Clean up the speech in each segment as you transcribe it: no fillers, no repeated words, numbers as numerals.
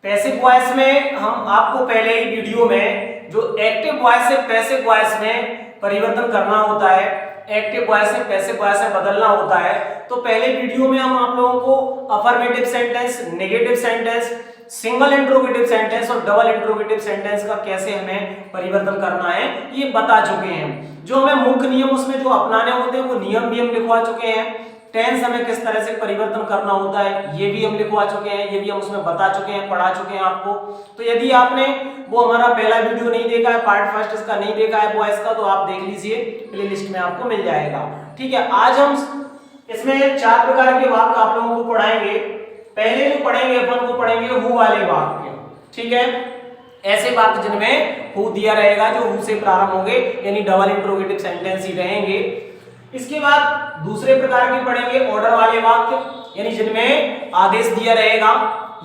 Passive voice में हम आपको पहले ही वीडियो में जो एक्टिव वॉइस से पैसिव वॉइस में परिवर्तन करना होता है, एक्टिव वॉइस से पैसिव वॉइस में बदलना होता है, तो पहले वीडियो में हम आप लोगों को affirmative sentence, negative sentence, single interrogative sentence और डबल इंट्रोगेटिव सेंटेंस का कैसे हमें परिवर्तन करना है ये बता चुके हैं। जो हमें मुख्य नियम उसमें जो अपनाने होते हैं वो नियम भी हम लिखवा चुके हैं। टेंस हमें किस तरह से परिवर्तन करना होता है ये भी हम लिखवा चुके हैं, ये भी हम उसमें बता चुके हैं, पढ़ा चुके हैं आपको। तो यदि आपने वो हमारा पहला वीडियो नहीं देखा है, पार्ट फर्स्ट इसका नहीं देखा है वॉइस का, तो आप देख लीजिए, प्लेलिस्ट में आपको मिल जाएगा। ठीक है, आज हम इसमें 4 प्रकार के वाक्य आप लोगों को पढ़ाएंगे। पहले जो पढ़ेंगे अपन को पढ़ेंगे हु वाले वाक्य। ठीक है, ऐसे वाक्य जिनमें हु दिया रहेगा, जो हु से प्रारंभ होंगे, यानी डबल इंट्रोगेटिव सेंटेंस ही रहेंगे। इसके बाद दूसरे प्रकार के पढ़ेंगे ऑर्डर वाले वाक्य, यानी जिनमें आदेश दिया रहेगा।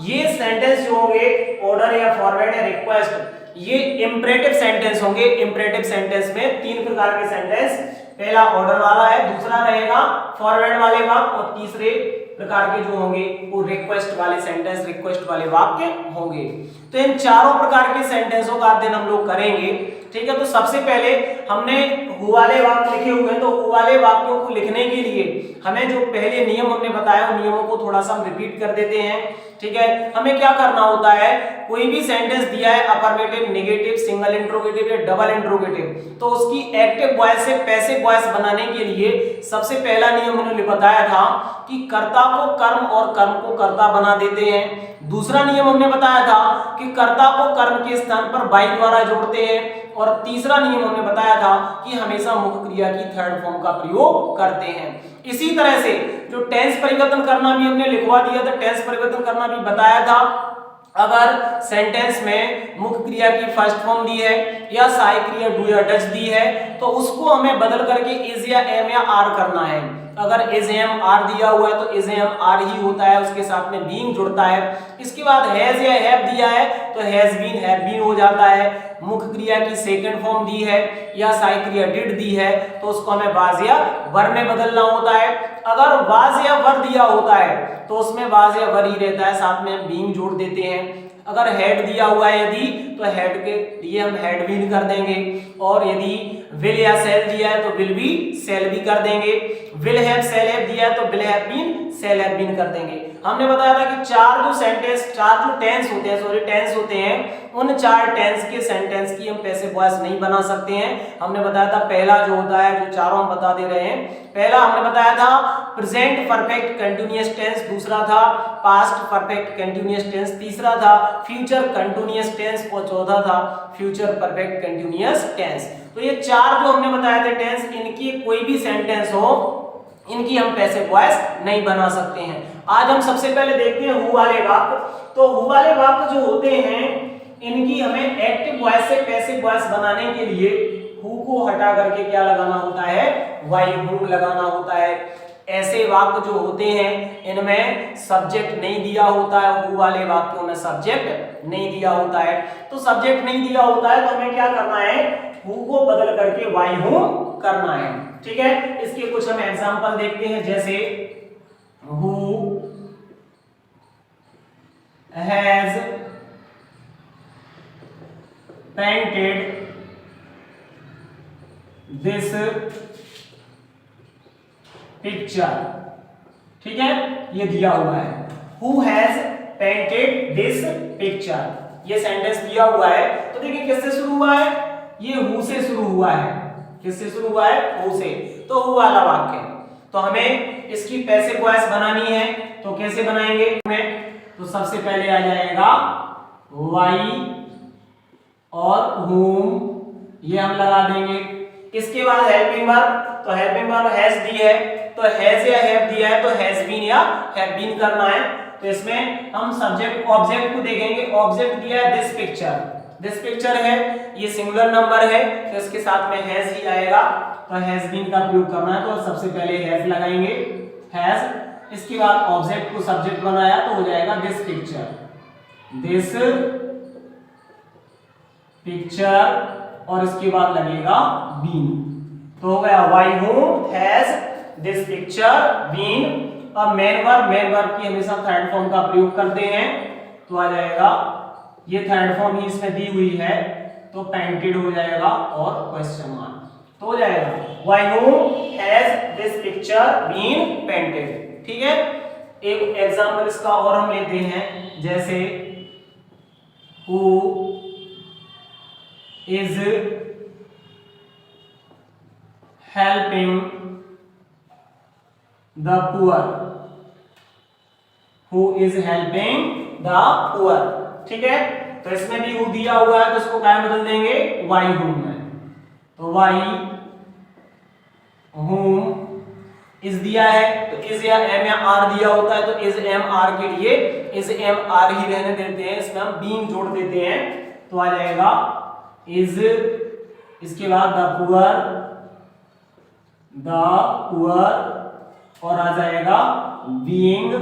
ये सेंटेंस जो होंगे ऑर्डर या फॉरवर्ड या रिक्वेस्ट, ये इंपरेटिव सेंटेंस होंगे। इंपरेटिव सेंटेंस में 3 प्रकार के सेंटेंस, पहला ऑर्डर वाला है, दूसरा रहेगा फॉरवर्ड वाले वाक्य और तीसरे प्रकार के जो होंगे वो रिक्वेस्ट वाले सेंटेंस, रिक्वेस्ट वाले वाक्य होंगे। तो इन चारों प्रकार के सेंटेंसों का अध्ययन हम लोग करेंगे। ठीक है, तो सबसे पहले हमने हु वाले वाक्य लिखे हुए हैं, तो हु वाले वाक्यों को लिखने के लिए हमें जो पहले नियम हमने बताया उन नियमों को थोड़ा सा हम रिपीट कर देते हैं। ठीक है, हमें क्या करना होता है, कोई भी सेंटेंस दिया है अफर्मेटिव, नेगेटिव, सिंगल इंट्रोगेटिव या डबल इंट्रोगेटिव, तो उसकी एक्टिव वॉइस से पैसिव वॉइस बनाने के लिए सबसे पहला नियम उन्होंने बताया था कि कर्ता को कर्म और कर्म को कर्ता बना देते हैं। दूसरा नियम हमने बताया था कि कर्ता को कर्म के स्थान पर बाई द्वारा जोड़ते हैं। और तीसरा नियम हमने बताया था कि हमेशा मुख्य क्रिया की थर्ड फॉर्म का प्रयोग करते हैं। इसी तरह से जो टेंस परिवर्तन करना भी हमने लिखवा दिया था, टेंस परिवर्तन करना भी बताया था। अगर सेंटेंस में मुख्य क्रिया की फर्स्ट फॉर्म दी है या सहायक क्रिया डू या डज दी है, तो उसको हमें बदल करके इज या एम या आर करना है। अगर इज एम आर दिया हुआ है तो इज एम आर ही होता है, उसके साथ में बीइंग जुड़ता है। इसके बाद हैज या हैव दिया है तो हैज बीन, हैव बीन हो जाता है। मुख्य क्रिया की सेकंड फॉर्म दी है या सहायक क्रिया डिड दी है तो उसको हमें वाज या वर में बदलना होता है। अगर वाज या वर दिया होता है तो उसमें वाज या वर ही रहता है, साथ में हम बीइंग जोड़ देते हैं। अगर हेड दिया हुआ है यदि, तो हेड के लिए हम हेड बीन कर देंगे। और यदि विल या सेल दिया है तो विल बी सेल भी कर देंगे। विल हैव सेल हैव दिया है तो will have been sell have been कर देंगे। हमने बताया था कि 4 जो टेंस होते हैं, उन 4 टेंस के सेंटेंस की हम पैसिव वॉइस नहीं बना सकते हैं। हमने बताया था पहला जो होता है, जो चारों हम बता दे रहे हैं, पहला हमने बताया था प्रेजेंट परफेक्ट कंटीन्यूअस टेंस, दूसरा था पास्ट परफेक्ट कंटीन्यूअस टेंस, तीसरा था फ्यूचर कंटीन्यूअस टेंस और चौथा था फ्यूचर परफेक्ट कंटीन्यूअस टेंस। तो ये 4 जो हमने बताए थे टेंस, इनकी कोई भी सेंटेंस हो, इनकी हम पैसिव वॉइस नहीं बना सकते हैं। आज हम सबसे पहले देखते हैं हु वाले वाक्य। तो हु वाले वाक्य जो होते हैं, इनकी हमें एक्टिव वॉइस से पैसिव वॉइस बनाने के लिए हु को हटा करके क्या लगाना होता है, वाई हु लगाना होता है। ऐसे वाक्य जो होते हैं इनमें सब्जेक्ट नहीं दिया होता है, हु वाले वाक्यों में सब्जेक्ट नहीं दिया होता है। तो सब्जेक्ट नहीं दिया होता है तो हमें क्या करना है, हु को बदल करके वाई हु करना है। ठीक है, इसके कुछ हम एग्जांपल देखते हैं, जैसे who has painted this picture. ठीक है, ये दिया हुआ है, who has painted this picture, ये सेंटेंस दिया हुआ है। तो देखिए किससे शुरू हुआ है, ये हु से शुरू हुआ है। किससे शुरू हुआ है, हु से, तो हु वाला वाक्य। तो हमें इसकी पैसिव वॉइस बनानी है, तो कैसे बनाएंगे हमें, तो सबसे पहले आ जाएगा वाई और हुम, ये हम लगा देंगे। इसके बाद हेल्पिंग वर्ब, तो हेल्पिंग वर्ब हैज दी है तो हैज या हैव दिया है तो हैज बीन या हैव बीन करना है। तो इसमें हम सब्जेक्ट ऑब्जेक्ट को देखेंगे। ऑब्जेक्ट दिया है दिस पिक्चर, दिस पिक्चर है, ये सिंगुलर नंबर है तो इसके साथ में हैज ही आएगा, तो हैज बीन का प्रयोग करना है। तो सबसे पहले हैज लगाएंगे, हैज। इसके बाद ऑब्जेक्ट को सब्जेक्ट बनाया तो हो जाएगा दिस पिक्चर, दिस पिक्चर, और इसके बाद लगेगा बीन, तो हो गया why whom has this picture been. अब मेन वर्ब की हमेशा थर्ड फॉर्म का प्रयोग करते हैं, तो आ जाएगा, ये थर्ड फॉर्म ही इसमें दी हुई है तो पेंटेड हो जाएगा और क्वेश्चन मार्क तो हो जाएगा why whom has this picture been painted. ठीक है, एक एग्जांपल इसका और हम लेते हैं, जैसे who is helping the poor, who is helping the poor. ठीक है, तो इसमें भी हु दिया हुआ है तो इसको क्या बदल देंगे, वाई हूम में, तो वाई हूम इज दिया है तो इज या एम या आर दिया होता है तो इज एम आर के लिए इज एम आर ही रहने देते हैं, इसमें हम बीइंग जोड़ देते हैं तो आ जाएगा इज, इसके बाद द पुअर और आ जाएगा बीइंग।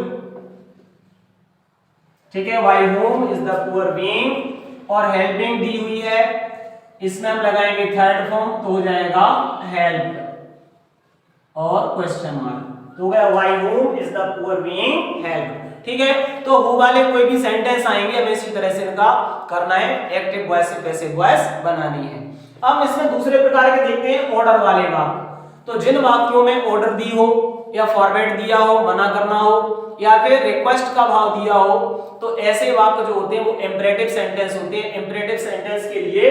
ठीक है, why whom is the poor being और हेल्पिंग दी हुई है, इसमें हम लगाएंगे थर्ड फॉर्म तो हो जाएगा हेल्प और क्वेश्चन मार्क तो हो गया why whom is the poor being help. ठीक है, तो हु वाले कोई भी सेंटेंस आएंगे हमें इसी तरह से इनका करना है, एक्टिव वॉइस से पैसिव वॉइस बनानी है। अब इसमें दूसरे प्रकार के देखते हैं ऑर्डर वाले वाक्य। तो जिन वाक्यों में ऑर्डर दी हो या फॉर्मेट दिया हो, मना करना हो या फिर रिक्वेस्ट का भाव दिया हो, तो ऐसे वाक्य जो होते हैं वो इंपरेटिव सेंटेंस होते हैं। इंपरेटिव सेंटेंस के लिए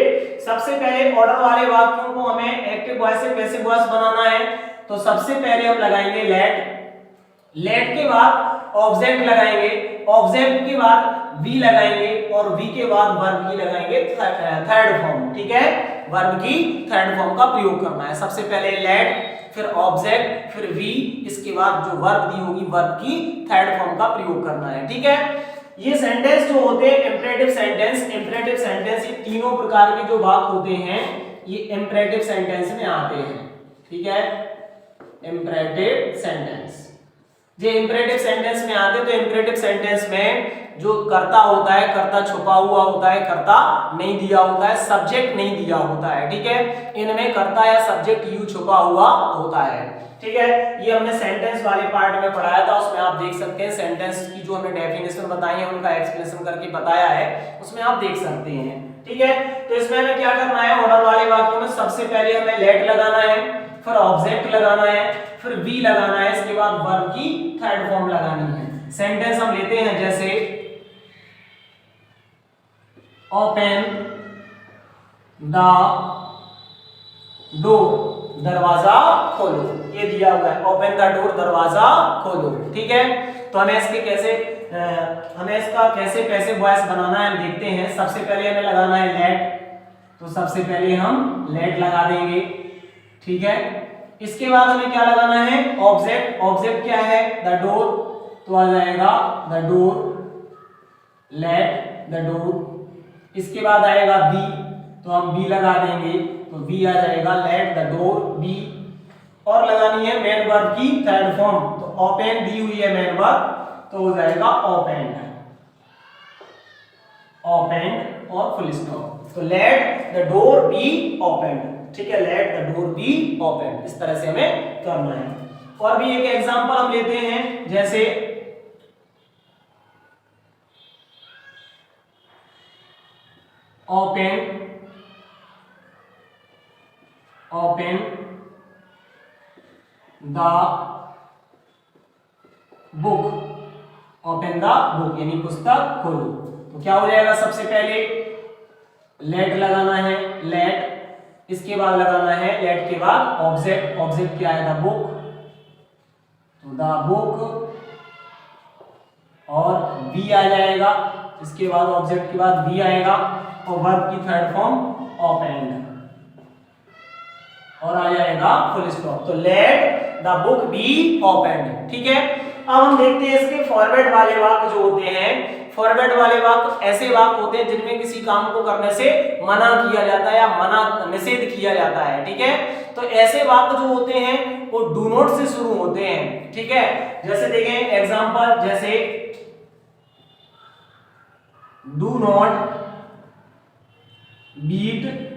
सबसे पहले ऑर्डर वाले वाक्यों को हमें एक्टिव वॉइस से पैसिव वॉइस बनाना है, तो सबसे पहले हम लगाएंगे लेट, लेट के बाद ऑब्जेक्ट लगाएंगे, ऑब्जेक्ट के बाद वी लगाएंगे और वी के बाद वर्ब की लगाएंगे थर्ड फॉर्म। ठीक है, वर्ब की थर्ड फॉर्म का प्रयोग करना है। सबसे पहले लेट, फिर ऑब्जेक्ट, फिर वी, इसके बाद जो वर्ब दी होगी वर्ब की थर्ड फॉर्म का प्रयोग करना है। ठीक है, ये सेंटेंस जो होते हैं इंपरेटिव सेंटेंस, इंपरेटिव सेंटेंस ये तीनों प्रकार के जो वाक्य होते हैं ये इंपरेटिव सेंटेंस में आते हैं। ठीक है, इंपरेटिव सेंटेंस ये इंपरेटिव सेंटेंस में आते हैं, तो इंपरेटिव सेंटेंस में जो कर्ता होता है, कर्ता छुपा हुआ होता है, कर्ता नहीं दिया होता है, सब्जेक्ट नहीं दिया होता है। ठीक है, इनमें कर्ता या सब्जेक्ट यू छुपा हुआ होता है। ठीक है, ये हमने सेंटेंस वाले पार्ट में पढ़ाया था, उसमें आप देख सकते हैं सेंटेंस की जो हमने डेफिनेशन बताई है उनका एक्सप्लेनेशन करके बताया है, उसमें आप देख सकते हैं। ठीक है, तो इसमें हमें क्या करना है, ऑर्डर वाले वाक्यों में सबसे पहले हमें लेट लगाना है, फिर ऑब्जेक्ट लगाना है, फिर वी लगाना है, इसके बाद वर्ब की थर्ड फॉर्म लगानी है। सेंटेंस हम लेते हैं जैसे ओपन द डोर, दरवाजा खोलो, ये दिया हुआ है ओपन द डोर, दरवाजा खोलो। ठीक है, तो हमें इसके कैसे हमें इसका कैसे पैसिव वॉइस बनाना है हम देखते हैं। सबसे पहले हमें लगाना है लेट, तो सबसे पहले हम लेट लगा देंगे। ठीक है, इसके बाद हमें क्या लगाना है, ऑब्जेक्ट, ऑब्जेक्ट क्या है, द डोर, तो आ जाएगा the door, let the door. इसके बाद आएगा बी, तो हम बी लगा देंगे, तो बी आ जाएगा लेट द डोर बी। और लगानी है मेन वर्ब की थर्ड फॉर्म, तो ओपन दी हुई है मेन वर्ब, तो हो जाएगा ओपेंड, ओपेंड और फुल स्टॉप। तो let the door be opened. ठीक है, let the door be opened, इस तरह से हमें करना है। और भी एक एग्जांपल हम लेते हैं, जैसे open the book, open the book यानी पुस्तक खोलो। तो क्या हो जाएगा, सबसे पहले लेट लगाना है, लेट, इसके बाद लगाना है लेट के बाद ऑब्जेक्ट, ऑब्जेक्ट क्या है, द बुक, तो द बुक और बी आ जाएगा, इसके बाद ऑब्जेक्ट के बाद बी आएगा और वर्ब की थर्ड फॉर्म ओपेंड और आ जाएगा फुल स्टॉप। तो let the book be opened. ठीक है, अब हम देखते हैं इसके फॉरवर्ड वाले वाक्य जो होते हैं। फॉरवर्ड वाले वाक्य ऐसे वाक्य होते हैं जिनमें किसी काम को करने से मना किया जाता है या मना निषेध किया जाता है। ठीक है, तो ऐसे वाक्य जो होते हैं वो डू नॉट से शुरू होते हैं। ठीक है, जैसे देखें एग्जांपल, जैसे do not beat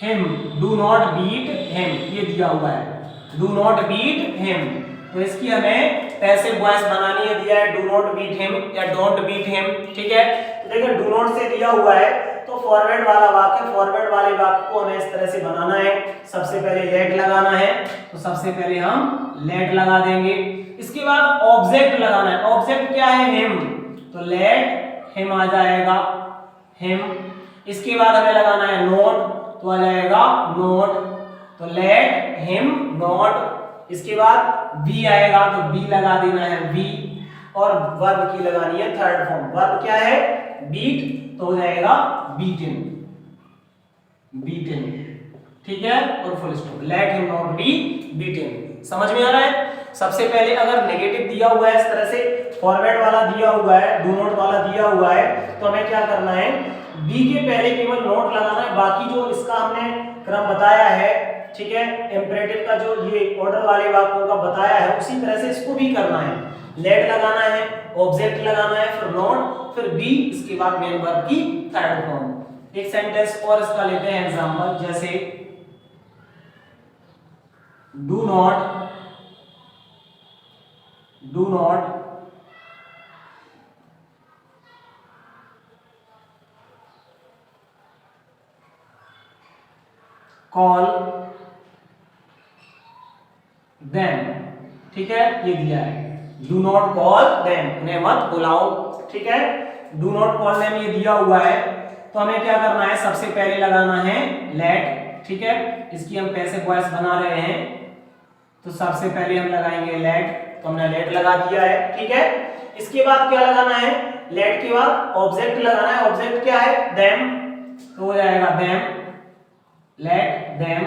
him, do not beat him, ये दिया हुआ है, डू नॉट बीट हिम। तो इसकी हमें पैसिव वॉइस बनानी है, दिया है डू नॉट बीट हिम या डोंट बीट हिम, ठीक है। तो देखिए डू नॉट से दिया हुआ है तो फॉरवर्ड वाला वाक्य, फॉरवर्ड वाले वाक्य को हमें इस तरह से बनाना है। सबसे पहले लेट लगाना है, तो सबसे पहले हम लेट लगा देंगे। इसके बाद ऑब्जेक्ट लगाना है। ऑब्जेक्ट क्या है? हिम, तो लेट हिम आ जाएगा, हिम। इसके बाद हमें लगाना है नोट, तो आ जाएगा नोट, तो लेट हिम नोट। इसके बाद बी आएगा तो बी लगा देना है, बी। और वर्ब की लगानी है थर्ड फॉर्म। वर्ब क्या है? बीट, तो हो जाएगा बीटन, बीटन, ठीक है। और full stop, let him not be beaten. समझ में आ रहा है? सबसे पहले अगर नेगेटिव दिया हुआ है इस तरह से, फॉरवर्ड वाला दिया हुआ है, डू नॉट वाला दिया हुआ है, तो हमें क्या करना है? बी के पहले केवल नोट लगाना है। बाकी जो इसका हमने क्रम बताया है, ठीक है, इंपरेटिव का जो ये ऑर्डर वाले वाक्यों का बताया है, उसी तरह से इसको भी करना है। लेट लगाना है, ऑब्जेक्ट लगाना है, फिर नोट, फिर बी, इसके बाद मेन वर्ब की थर्ड फॉर्म। एक सेंटेंस और इसका लेते हैं एग्जांपल, जैसे डू नॉट कॉल देम, ठीक है, ये दिया है। डू नॉट कॉल देम, उन्हें मत बुलाओ, ठीक है। डू नॉट कॉल देम ये दिया हुआ है, तो हमें क्या करना है? सबसे पहले लगाना है लेट, ठीक है। इसकी हम पैसिव वॉइस बना रहे हैं, तो सबसे पहले हम लगाएंगे लेट, तो हमने लेट लगा दिया है, ठीक है। इसके बाद क्या लगाना है? लेट के बाद ऑब्जेक्ट लगाना है। ऑब्जेक्ट क्या है? देम, तो हो जाएगा देम, लेट देम।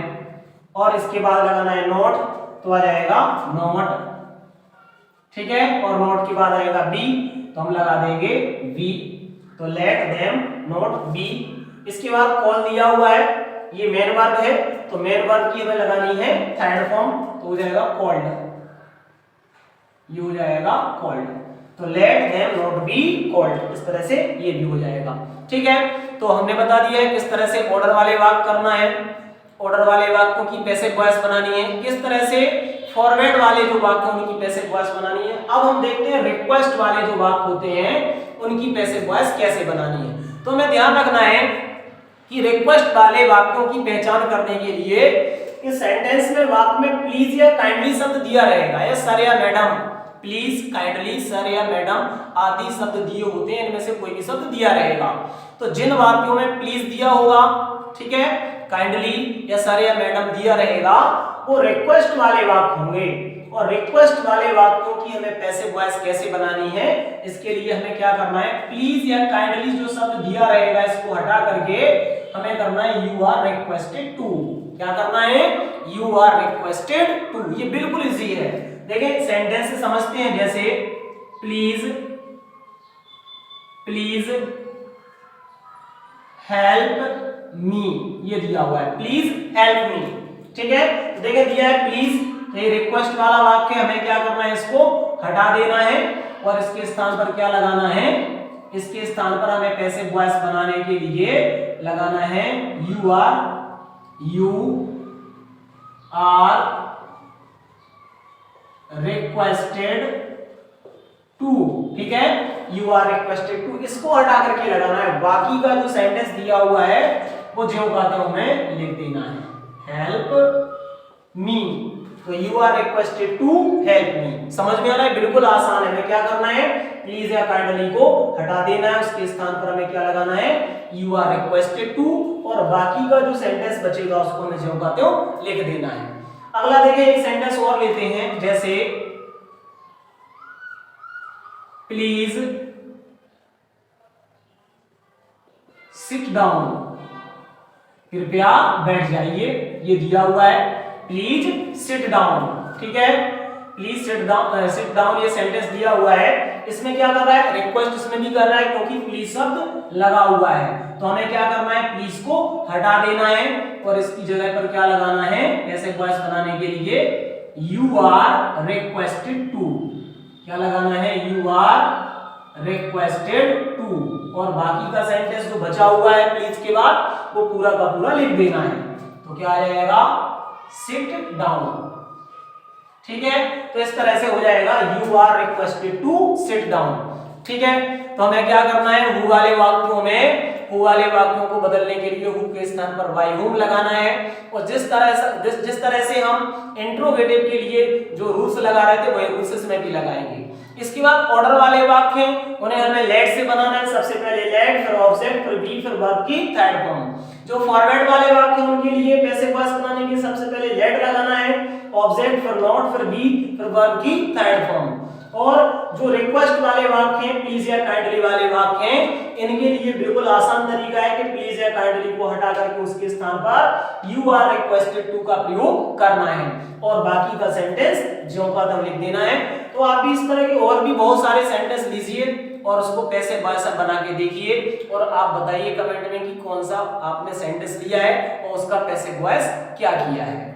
और इसके बाद लगाना है नोट, तो आ जाएगा नोट, ठीक है। और नोट के बाद आएगा बी, तो हम लगा देंगे बी, तो लेट देम नोट बी। इसके बाद कॉल दिया हुआ है, ये मेन वर्ब है, तो मेन वर्ब की हमें लगानी है थर्ड फॉर्म, तो हो जाएगा कॉल्ड, ये हो जाएगा कॉल्ड। तो let them not be called, इस तरह से ये भी हो जाएगा, ठीक है। तो हमने बता दिया है किस तरह से ऑर्डर वाले वाक्य करना है, ऑर्डर वाले वाक्यों की पैसिव वॉइस बनानी है, किस तरह से फॉरवर्ड वाले जो वाक्य उनकी पैसिव वॉइस बनानी है। अब हम देखते हैं रिक्वेस्ट वाले जो वाक्य होते हैं उनकी पैसिव वॉइस कैसे बनानी है। तो हमें ध्यान रखना है कि रिक्वेस्ट वाले वाक्यों की पहचान करने के लिए इस सेंटेंस में वाक्य में प्लीज या काइंडली शब्द दिया रहेगा, या सर या मैडम, प्लीज, काइंडली, सर या मैडम आदि शब्द दिए होते हैं, इनमें से कोई भी शब्द दिया रहेगा। तो जिन वाक्यों में प्लीज दिया होगा, ठीक है, काइंडली या सर या मैडम दिया रहेगा, वो रिक्वेस्ट वाले वाक्य होंगे। और रिक्वेस्ट वाले वाक्यों की हमें पैसिव वॉइस कैसे बनानी है, इसके लिए हमें क्या करना है? प्लीज या काइंडली जो शब्द दिया रहेगा इसको हटा करके हमें करना है यू आर रिक्वेस्टेड टू। क्या करना है? You are requested to. ये बिल्कुल इजी है, देखिए सेंटेंस से समझते हैं। जैसे प्लीज, प्लीज हेल्प मी, ये दिया हुआ है, प्लीज हेल्प मी, ठीक है। देखिए दिया है प्लीज, तो ये रिक्वेस्ट वाला वाक्य, हमें क्या करना है? इसको हटा देना है और इसके स्थान पर क्या लगाना है? इसके स्थान पर हमें पैसिव वॉइस बनाने के लिए लगाना है यू आर रिक्वेस्टेड टू, ठीक है, यू आर रिक्वेस्टेड टू, इसको हटा करके लगाना है। बाकी का जो सेंटेंस दिया हुआ है वो ज्यों का त्यों हमें लिख देना है, हेल्प मी, तो you are requested to help me. समझ में आ रहा है? बिल्कुल आसान है। हमें क्या करना है? प्लीज या काइंडली को हटा देना है, उसके स्थान पर हमें क्या लगाना है? यू आर रिक्वेस्टेड टू, और बाकी का जो सेंटेंस बचेगा उसको हमें ज्यों का त्यों लिख देना है। अगला देखिए एक सेंटेंस और लेते हैं, जैसे प्लीज सिट डाउन, कृपया बैठ जाइए, ये दिया हुआ है, प्लीज सिट डाउन, ठीक है। प्लीज सिट डाउन ये सेंटेंस दिया हुआ है, इसमें क्या कर रहा है? रिक्वेस्ट इसमें भी कर रहा है, क्योंकि प्लीज शब्द लगा हुआ है। तो हमें क्या करना है? प्लीज को हटा देना है और इसकी जगह पर क्या लगाना है? पैसिव वॉइस बनाने के लिए यू आर रिक्वेस्टेड टू, क्या लगाना है? यू आर रिक्वेस्टेड टू, और बाकी का सेंटेंस जो बचा हुआ है प्लीज के बाद वो पूरा का पूरा लिख देना है। तो क्या आ जाएगा? सिट डाउन, ठीक है, तो इस तरह से हो जाएगा you are requested to sit down. ठीक है, तो हमें क्या करना है, हु वाले वाक्यों में हु वाले वाक्यों को बदलने के लिए हु के स्थान पर बाय हुम लगाना है। और जिस तरह से हम इंट्रोगेटिव के लिए जो रूल्स लगा रहे थे वही रूल्स इसमें भी लगाएंगे। इसके बाद ऑर्डर वाले वाक्य उन्हें हमें लेट से बनाना है। सबसे पहले लेट, फिर ऑब्जेक्ट, फिर बी, फिर वर्ब की थर्ड फॉर्म। जो फॉरवर्ड वाले वाक्य उनके लिए पैसिव वॉइस बनाने के सबसे पहले लेट लगाना है, ऑब्जेक्ट, फिर नॉट, फिर बी, फिर वर्ब की थर्ड फॉर्म। और जो रिक्वेस्ट वाले वाक्य हैं, प्लीज या काइंडली वाले वाक्य हैं, इनके लिए बिल्कुल आसान तरीका है कि प्लीज या काइंडली को हटा करके उसके स्थान पर यू आर रिक्वेस्टेड टू का प्रयोग करना है और बाकी का सेंटेंस ज्यों का त्यों लिख देना है। तो आप भी इस तरह के और भी बहुत सारे सेंटेंस लीजिए और उसको पैसिव वॉइस बना के देखिए और आप बताइए कमेंट में कि कौन सा आपने सेंटेंस लिया है और उसका पैसिव वॉइस क्या किया है।